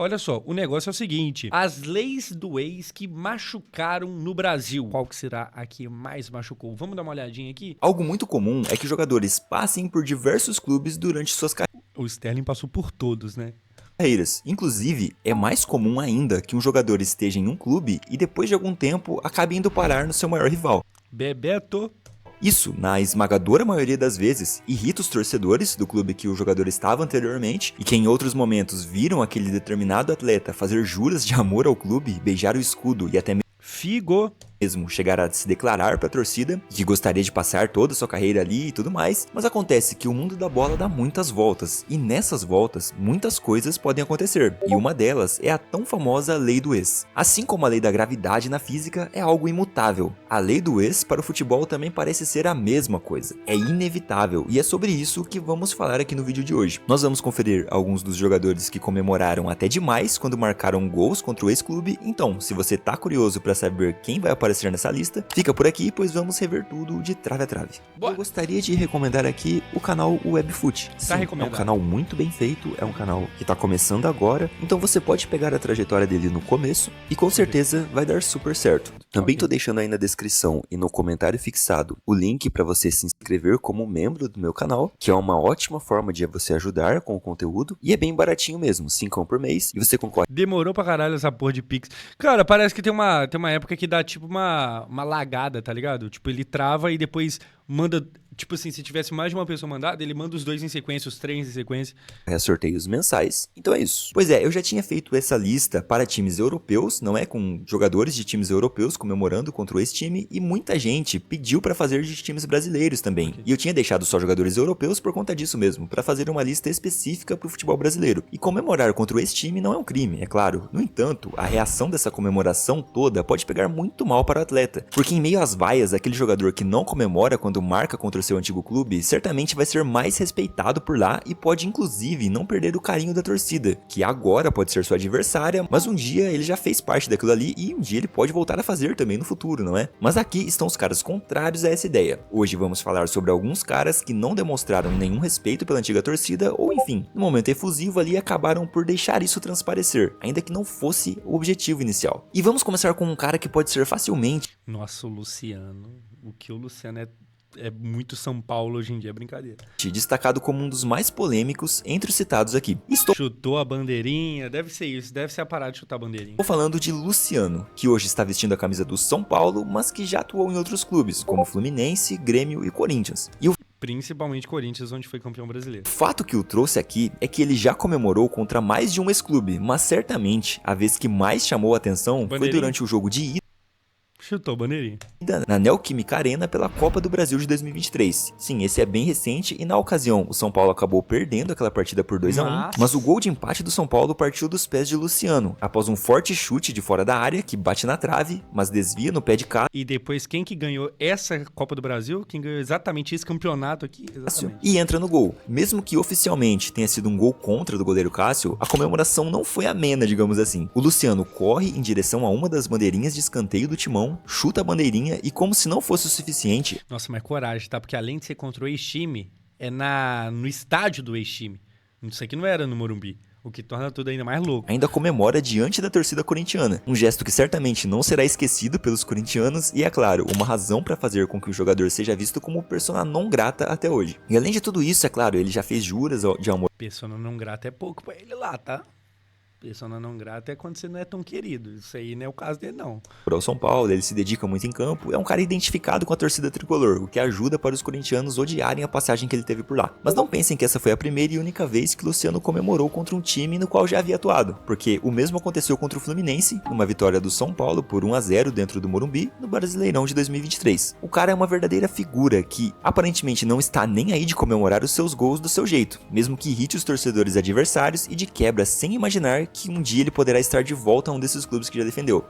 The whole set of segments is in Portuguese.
Olha só, o negócio é o seguinte, as leis do ex que machucaram no Brasil. Qual que será a que mais machucou? Vamos dar uma olhadinha aqui? Algo muito comum é que jogadores passem por diversos clubes durante suas O Sterling passou por todos, né? carreiras. Inclusive, é mais comum ainda que um jogador esteja em um clube e depois de algum tempo acabe indo parar no seu maior rival. Bebeto. Isso, na esmagadora maioria das vezes, irrita os torcedores do clube que o jogador estava anteriormente e que em outros momentos viram aquele determinado atleta fazer juras de amor ao clube, beijar o escudo e até Figo. mesmo chegar a se declarar para a torcida, que gostaria de passar toda a sua carreira ali e tudo mais, mas acontece que o mundo da bola dá muitas voltas, e nessas voltas, muitas coisas podem acontecer, e uma delas é a tão famosa lei do ex. Assim como a lei da gravidade na física é algo imutável, a lei do ex para o futebol também parece ser a mesma coisa, é inevitável, e é sobre isso que vamos falar aqui no vídeo de hoje. Nós vamos conferir alguns dos jogadores que comemoraram até demais quando marcaram gols contra o ex-clube, então, se você tá curioso para saber quem vai aparecer nessa lista, fica por aqui, pois vamos rever tudo de trave a trave. Bora. Eu gostaria de recomendar aqui o canal Webfoot. Sim, é um recomendado. canal muito bem feito, é um canal que tá começando agora, então você pode pegar a trajetória dele no começo e com certeza vai dar super certo. Também tô deixando aí na descrição e no comentário fixado o link para você se inscrever como membro do meu canal, que é uma ótima forma de você ajudar com o conteúdo e é bem baratinho mesmo, 5 por mês, e você concorre Demorou pra caralho essa porra de Pix. Cara, parece que tem uma época que dá tipo uma lagada, tá ligado? Tipo, ele trava e depois manda... Tipo assim, se tivesse mais de uma pessoa mandada, ele manda os dois em sequência, os três em sequência. a sorteios mensais. Então é isso. Pois é, eu já tinha feito essa lista para times europeus, não é? Com jogadores de times europeus comemorando contra o ex-time, e muita gente pediu para fazer de times brasileiros também. Ok. E eu tinha deixado só jogadores europeus por conta disso mesmo, para fazer uma lista específica para o futebol brasileiro. E comemorar contra o ex-time não é um crime, é claro. No entanto, a reação dessa comemoração toda pode pegar muito mal para o atleta, porque em meio às vaias, aquele jogador que não comemora quando marca contra o seu antigo clube, certamente vai ser mais respeitado por lá e pode inclusive não perder o carinho da torcida, que agora pode ser sua adversária, mas um dia ele já fez parte daquilo ali e um dia ele pode voltar a fazer também no futuro, não é? Mas aqui estão os caras contrários a essa ideia. Hoje vamos falar sobre alguns caras que não demonstraram nenhum respeito pela antiga torcida ou enfim, no momento efusivo ali acabaram por deixar isso transparecer, ainda que não fosse o objetivo inicial. E vamos começar com um cara que pode ser facilmente Nossa, o Luciano. O que o Luciano é muito São Paulo hoje em dia, é brincadeira. destacado como um dos mais polêmicos entre os citados aqui. Estou Chutou a bandeirinha, deve ser isso, deve ser a parada de chutar a bandeirinha. falando de Luciano, que hoje está vestindo a camisa do São Paulo, mas que já atuou em outros clubes, como Fluminense, Grêmio e Corinthians. E o Principalmente Corinthians, onde foi campeão brasileiro. fato que o trouxe aqui é que ele já comemorou contra mais de um ex-clube, mas certamente a vez que mais chamou a atenção foi Bandeirinha. durante o jogo de ida Chutou a bandeirinha. na Neoquímica Arena pela Copa do Brasil de 2023. Sim, esse é bem recente e na ocasião o São Paulo acabou perdendo aquela partida por 2-1, mas o gol de empate do São Paulo partiu dos pés de Luciano, após um forte chute de fora da área que bate na trave, mas desvia no pé de Cássio E depois, quem que ganhou essa Copa do Brasil? Quem ganhou exatamente esse campeonato aqui? Exatamente. e entra no gol. Mesmo que oficialmente tenha sido um gol contra do goleiro Cássio, a comemoração não foi amena, digamos assim. O Luciano corre em direção a uma das bandeirinhas de escanteio do timão, chuta a bandeirinha e, como se não fosse o suficiente, Nossa, mas coragem, tá? Porque além de ser contra o ex-time, é no estádio do ex-time. Isso aqui não era no Morumbi. O que torna tudo ainda mais louco. ainda comemora diante da torcida corintiana. Um gesto que certamente não será esquecido pelos corintianos e, é claro, uma razão para fazer com que o jogador seja visto como persona non grata até hoje. E além de tudo isso, é claro, ele já fez juras de amor Persona não grata é pouco pra ele lá, tá? Persona não grata é quando você não é tão querido. Isso aí não é o caso dele, não. ao São Paulo, ele se dedica muito em campo, é um cara identificado com a torcida tricolor, o que ajuda para os corintianos odiarem a passagem que ele teve por lá. Mas não pensem que essa foi a primeira e única vez que Luciano comemorou contra um time no qual já havia atuado, porque o mesmo aconteceu contra o Fluminense, numa vitória do São Paulo por 1-0 dentro do Morumbi, no Brasileirão de 2023. O cara é uma verdadeira figura que aparentemente não está nem aí de comemorar os seus gols do seu jeito, mesmo que irrite os torcedores adversários e de quebra sem imaginar que um dia ele poderá estar de volta a um desses clubes que já defendeu.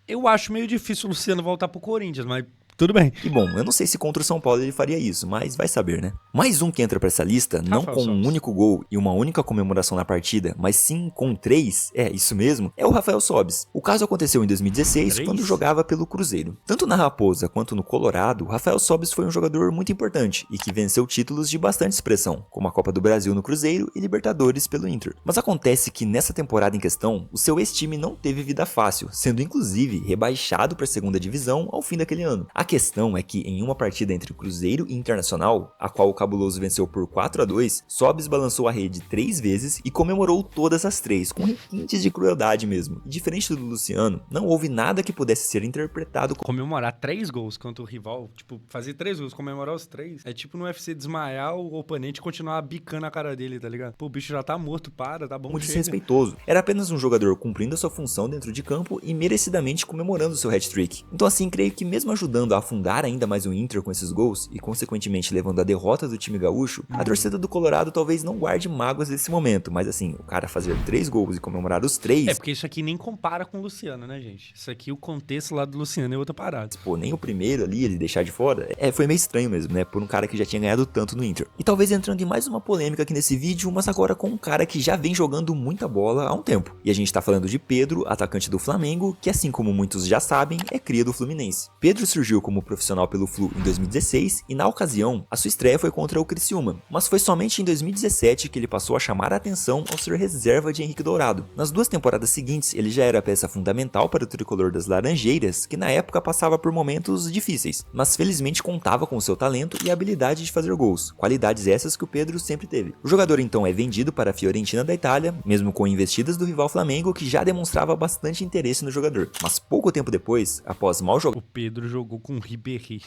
Eu acho meio difícil o Luciano voltar pro Corinthians, mas tudo bem. E bom, eu não sei se contra o São Paulo ele faria isso, mas vai saber, né? Mais um que entra pra essa lista, não Rafael com um Sobis. único gol e uma única comemoração na partida, mas sim com 3, isso mesmo, é o Rafael Sobis. O caso aconteceu em 2016, 3? quando jogava pelo Cruzeiro. Tanto na Raposa quanto no Colorado, Rafael Sobis foi um jogador muito importante e que venceu títulos de bastante expressão, como a Copa do Brasil no Cruzeiro e Libertadores pelo Inter. Mas acontece que nessa temporada em questão, o seu ex-time não teve vida fácil, sendo inclusive rebaixado para a segunda divisão ao fim daquele ano. A questão é que em uma partida entre Cruzeiro e Internacional, a qual o Cabuloso venceu por 4-2, Sobis balançou a rede 3 vezes e comemorou todas as 3, com requintes de crueldade mesmo. E diferente do Luciano, não houve nada que pudesse ser interpretado como Comemorar 3 gols contra o rival, tipo, fazer 3 gols, comemorar os 3, é tipo no UFC desmaiar o oponente e continuar bicando a cara dele, tá ligado? Pô, o bicho já tá morto, tá bom, chega. desrespeitoso. Era apenas um jogador cumprindo a sua função dentro de campo e merecidamente comemorando seu hat-trick. Então assim, creio que mesmo ajudando a afundar ainda mais o Inter com esses gols e consequentemente levando a derrota do time gaúcho, a torcida do Colorado talvez não guarde mágoas desse momento, mas assim, o cara fazer 3 gols e comemorar os 3... É, porque isso aqui nem compara com o Luciano, né, gente? Isso aqui, o contexto lá do Luciano é outra parada. Pô, nem o primeiro ali, ele deixar de fora, foi meio estranho mesmo, né, por um cara que já tinha ganhado tanto no Inter. E talvez entrando em mais uma polêmica aqui nesse vídeo, mas agora com um cara que já vem jogando muita bola há um tempo. E a gente tá falando de Pedro, atacante do Flamengo, que assim como muitos já sabem, é cria do Fluminense. Pedro surgiu como profissional pelo Flu em 2016 e na ocasião, a sua estreia foi contra o Criciúma, mas foi somente em 2017 que ele passou a chamar a atenção ao ser reserva de Henrique Dourado. Nas 2 temporadas seguintes, ele já era peça fundamental para o tricolor das Laranjeiras, que na época passava por momentos difíceis, mas felizmente contava com seu talento e habilidade de fazer gols, qualidades essas que o Pedro sempre teve. O jogador então é vendido para a Fiorentina da Itália, mesmo com investidas do rival Flamengo, que já demonstrava bastante interesse no jogador. Mas pouco tempo depois, após mal jogar O Pedro jogou com o Ribéry.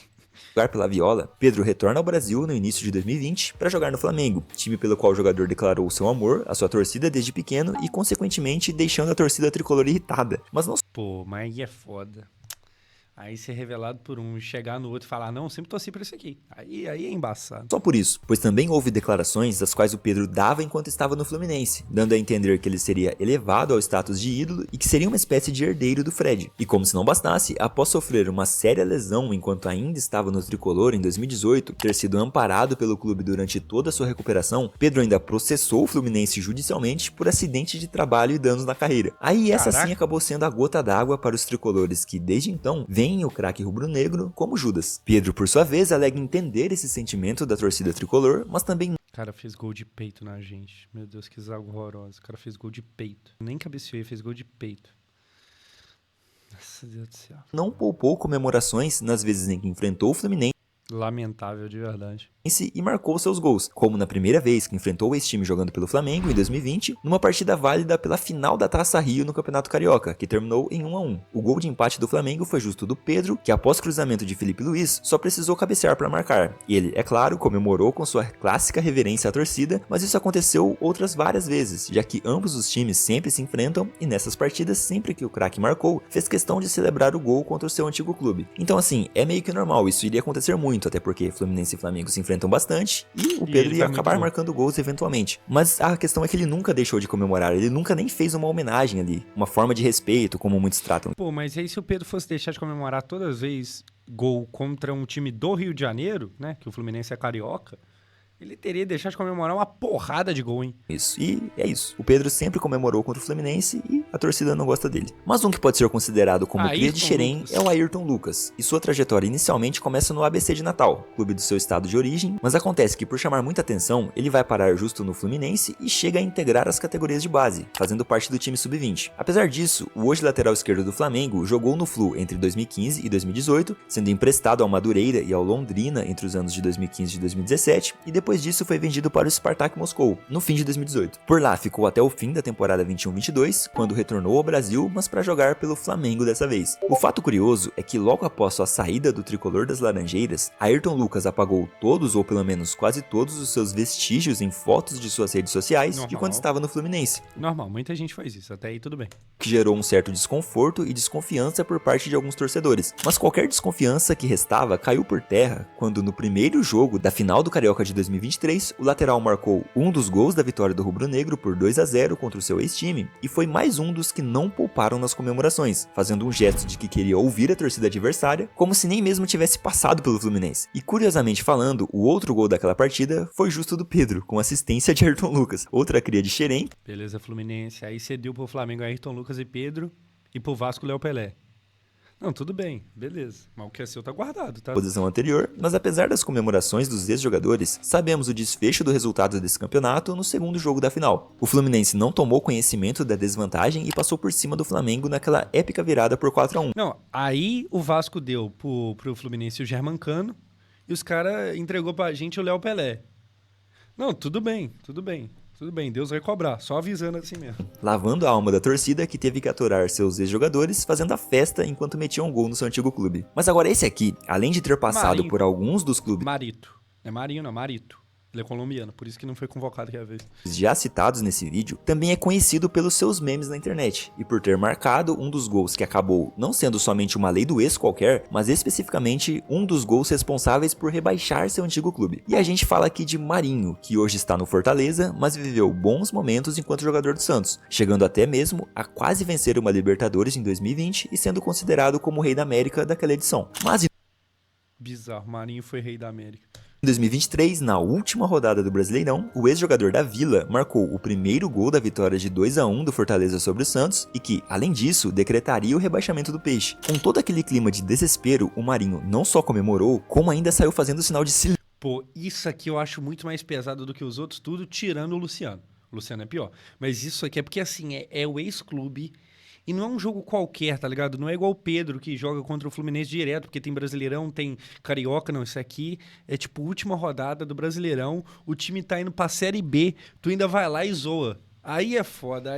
pela Viola, Pedro retorna ao Brasil no início de 2020 para jogar no Flamengo, time pelo qual o jogador declarou seu amor à sua torcida desde pequeno e consequentemente deixando a torcida tricolor irritada. Mas não Pô, mas aí é foda. Aí ser revelado por um, chegar no outro e falar, não, sempre torci pra isso aqui. Aí é embaçado. só por isso, pois também houve declarações das quais o Pedro dava enquanto estava no Fluminense, dando a entender que ele seria elevado ao status de ídolo e que seria uma espécie de herdeiro do Fred. E como se não bastasse, após sofrer uma séria lesão enquanto ainda estava no tricolor em 2018, ter sido amparado pelo clube durante toda a sua recuperação, Pedro ainda processou o Fluminense judicialmente por acidente de trabalho e danos na carreira. Aí essa sim acabou sendo a gota d'água para os tricolores que desde então veem o craque rubro-negro como Judas. Pedro, por sua vez, alega entender esse sentimento da torcida tricolor, mas também O cara fez gol de peito na gente. Meu Deus, que zaga horrorosa. O cara fez gol de peito. Nem cabeceou, fez gol de peito. Nossa, Deus do céu. não poupou comemorações nas vezes em que enfrentou o Fluminense Lamentável, de verdade. e marcou seus gols, como na primeira vez que enfrentou o ex-time jogando pelo Flamengo em 2020, numa partida válida pela final da Taça Rio no Campeonato Carioca, que terminou em 1-1. O gol de empate do Flamengo foi justo do Pedro, que após cruzamento de Felipe Luiz, só precisou cabecear para marcar. E ele, é claro, comemorou com sua clássica reverência à torcida, mas isso aconteceu outras várias vezes, já que ambos os times sempre se enfrentam e nessas partidas, sempre que o craque marcou, fez questão de celebrar o gol contra o seu antigo clube. Então assim, é meio que normal, isso iria acontecer muito, até porque Fluminense e Flamengo se enfrentam bastante e o Pedro ele ia vai acabar muito marcando gols eventualmente. Mas a questão é que ele nunca deixou de comemorar, ele nunca nem fez uma homenagem ali, uma forma de respeito, como muitos tratam. Pô, mas aí se o Pedro fosse deixar de comemorar todas as vezes gol contra um time do Rio de Janeiro, né, que o Fluminense é carioca, ele teria que deixar de comemorar uma porrada de gol, hein? Isso. E é isso. O Pedro sempre comemorou contra o Fluminense e a torcida não gosta dele. Mas um que pode ser considerado como cria de Xerém é o Ayrton Lucas. E sua trajetória inicialmente começa no ABC de Natal, clube do seu estado de origem, mas acontece que por chamar muita atenção, ele vai parar justo no Fluminense e chega a integrar as categorias de base, fazendo parte do time sub-20. Apesar disso, o hoje lateral esquerdo do Flamengo jogou no Flu entre 2015 e 2018, sendo emprestado ao Madureira e ao Londrina entre os anos de 2015 e 2017, e depois disso foi vendido para o Spartak Moscou, no fim de 2018. Por lá ficou até o fim da temporada 21-22, quando retornou ao Brasil, mas para jogar pelo Flamengo dessa vez. O fato curioso é que logo após sua saída do tricolor das Laranjeiras, Ayrton Lucas apagou todos ou pelo menos quase todos os seus vestígios em fotos de suas redes sociais de quando estava no Fluminense. Normal, muita gente faz isso, até aí tudo bem. Que gerou um certo desconforto e desconfiança por parte de alguns torcedores. Mas qualquer desconfiança que restava caiu por terra quando no primeiro jogo da final do Carioca de 2018, 2023, o lateral marcou um dos gols da vitória do rubro-negro por 2-0 contra o seu ex-time e foi mais um dos que não pouparam nas comemorações, fazendo um gesto de que queria ouvir a torcida adversária, como se nem mesmo tivesse passado pelo Fluminense. E curiosamente falando, o outro gol daquela partida foi justo do Pedro, com assistência de Ayrton Lucas, outra cria de Xerém. Beleza, Fluminense. Aí cedeu pro Flamengo Ayrton Lucas e Pedro e pro Vasco Léo Pelé. Não, tudo bem, beleza. Mas o que é seu tá guardado, tá? Posição anterior, mas apesar das comemorações dos ex-jogadores, sabemos o desfecho do resultado desse campeonato no segundo jogo da final. O Fluminense não tomou conhecimento da desvantagem e passou por cima do Flamengo naquela épica virada por 4-1. Não, aí o Vasco deu pro Fluminense o Germancano e os caras entregou pra gente o Léo Pelé. Não, tudo bem, tudo bem. Tudo bem, Deus vai cobrar, só avisando assim mesmo. Lavando a alma da torcida que teve que aturar seus ex-jogadores fazendo a festa enquanto metiam um gol no seu antigo clube. Mas agora esse aqui, além de ter passado Marinho. por alguns dos clubes Marito. Não é Marinho, não, Marito. Ele é colombiano, por isso que não foi convocado aquela vez. já citados nesse vídeo, também é conhecido pelos seus memes na internet e por ter marcado um dos gols que acabou não sendo somente uma lei do ex qualquer, mas especificamente um dos gols responsáveis por rebaixar seu antigo clube. E a gente fala aqui de Marinho, que hoje está no Fortaleza, mas viveu bons momentos enquanto jogador do Santos, chegando até mesmo a quase vencer uma Libertadores em 2020 e sendo considerado como o rei da América daquela edição. Mas Bizarro, Marinho foi rei da América. em 2023, na última rodada do Brasileirão, o ex-jogador da Vila marcou o primeiro gol da vitória de 2-1 do Fortaleza sobre o Santos e que, além disso, decretaria o rebaixamento do Peixe. Com todo aquele clima de desespero, o Marinho não só comemorou, como ainda saiu fazendo sinal de silêncio. Pô, isso aqui eu acho muito mais pesado do que os outros, tudo tirando o Luciano. O Luciano é pior. Mas isso aqui é porque, assim, é o ex-clube e não é um jogo qualquer, tá ligado? Não é igual o Pedro, que joga contra o Fluminense direto, porque tem Brasileirão, tem Carioca, não. Isso aqui é, tipo, última rodada do Brasileirão, o time tá indo pra Série B, tu ainda vai lá e zoa. Aí é foda,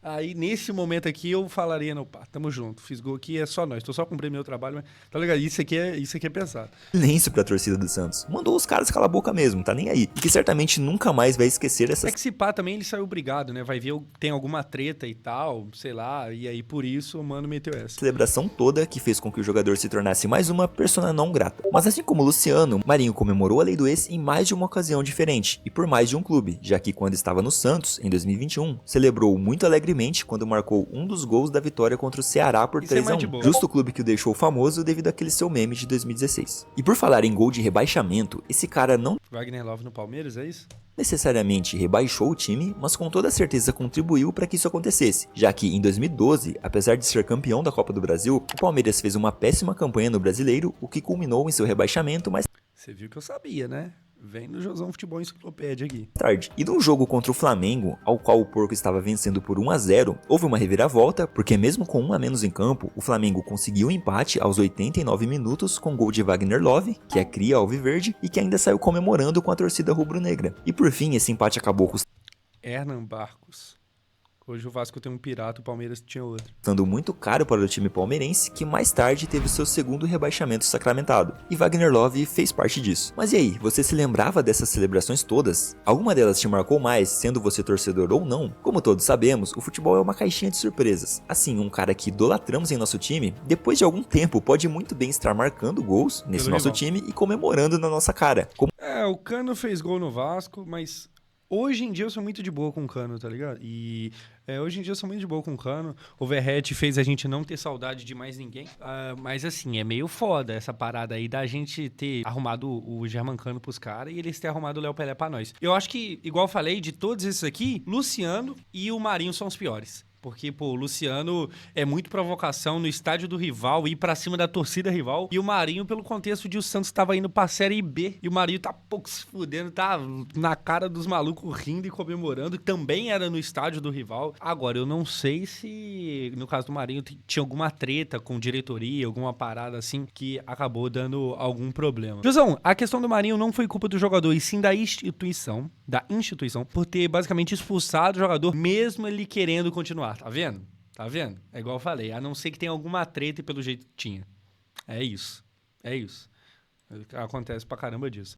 Aí, nesse momento aqui, eu falaria, não, pá, tamo junto, fiz gol aqui, é só nós, tô só cumprindo meu trabalho, mas, tá ligado? Isso aqui é pesado. Silêncio pra torcida do Santos. Mandou os caras calar a boca mesmo, tá nem aí. E que certamente nunca mais vai esquecer essas É que se pá também ele saiu obrigado, né? Vai ver, tem alguma treta e tal, sei lá, e aí por isso o mano meteu essa. celebração toda que fez com que o jogador se tornasse mais uma persona não grata. Mas assim como o Luciano, Marinho comemorou a lei do ex em mais de uma ocasião diferente e por mais de um clube, já que quando estava no Santos, em 2021, celebrou muito alegremente quando marcou um dos gols da vitória contra o Ceará por Isso é mais de 3-1, boa. justo o clube que o deixou famoso devido àquele seu meme de 2016. E por falar em gol de rebaixamento, esse cara não Wagner Love no Palmeiras, é isso? necessariamente rebaixou o time, mas com toda certeza contribuiu para que isso acontecesse, já que em 2012, apesar de ser campeão da Copa do Brasil, o Palmeiras fez uma péssima campanha no Brasileiro, o que culminou em seu rebaixamento mais Você viu que eu sabia, né? Vem no Josão Futebol Enciclopédia aqui. tarde. E num jogo contra o Flamengo, ao qual o Porco estava vencendo por 1-0, houve uma reviravolta, porque mesmo com um a menos em campo, o Flamengo conseguiu o empate aos 89 minutos com gol de Wagner Love, que é cria alviverde, e que ainda saiu comemorando com a torcida rubro-negra. E por fim, esse empate acabou Hernan Barcos. Hoje o Vasco tem um pirata, o Palmeiras tinha outro. custando muito caro para o time palmeirense, que mais tarde teve seu segundo rebaixamento sacramentado. E Wagner Love fez parte disso. Mas e aí, você se lembrava dessas celebrações todas? Alguma delas te marcou mais, sendo você torcedor ou não? Como todos sabemos, o futebol é uma caixinha de surpresas. Assim, um cara que idolatramos em nosso time, depois de algum tempo pode muito bem estar marcando gols nesse Pelo nosso rival. time e comemorando na nossa cara. Como É, o Cano fez gol no Vasco, mas hoje em dia eu sou muito de boa com o Cano, tá ligado? E hoje em dia eu sou muito de boa com o Cano. O Verratti fez a gente não ter saudade de mais ninguém. Mas assim, é meio foda essa parada aí da gente ter arrumado o Germancano pros caras e eles terem arrumado o Léo Pelé pra nós. Eu acho que, igual eu falei, de todos esses aqui, Luciano e o Marinho são os piores. Porque, pô, o Luciano é muito provocação no estádio do rival, ir pra cima da torcida rival. E o Marinho, pelo contexto de o Santos tava indo pra Série B. E o Marinho tá pouco se fudendo, tá na cara dos malucos rindo e comemorando. Também era no estádio do rival. Agora, eu não sei se, no caso do Marinho, tinha alguma treta com diretoria, alguma parada assim, que acabou dando algum problema. Josão, a questão do Marinho não foi culpa do jogador, e sim da instituição, por ter basicamente expulsado o jogador, mesmo ele querendo continuar. Tá vendo? Tá vendo? É igual eu falei, a não ser que tenha alguma treta e pelo jeito tinha. É isso. Acontece pra caramba disso.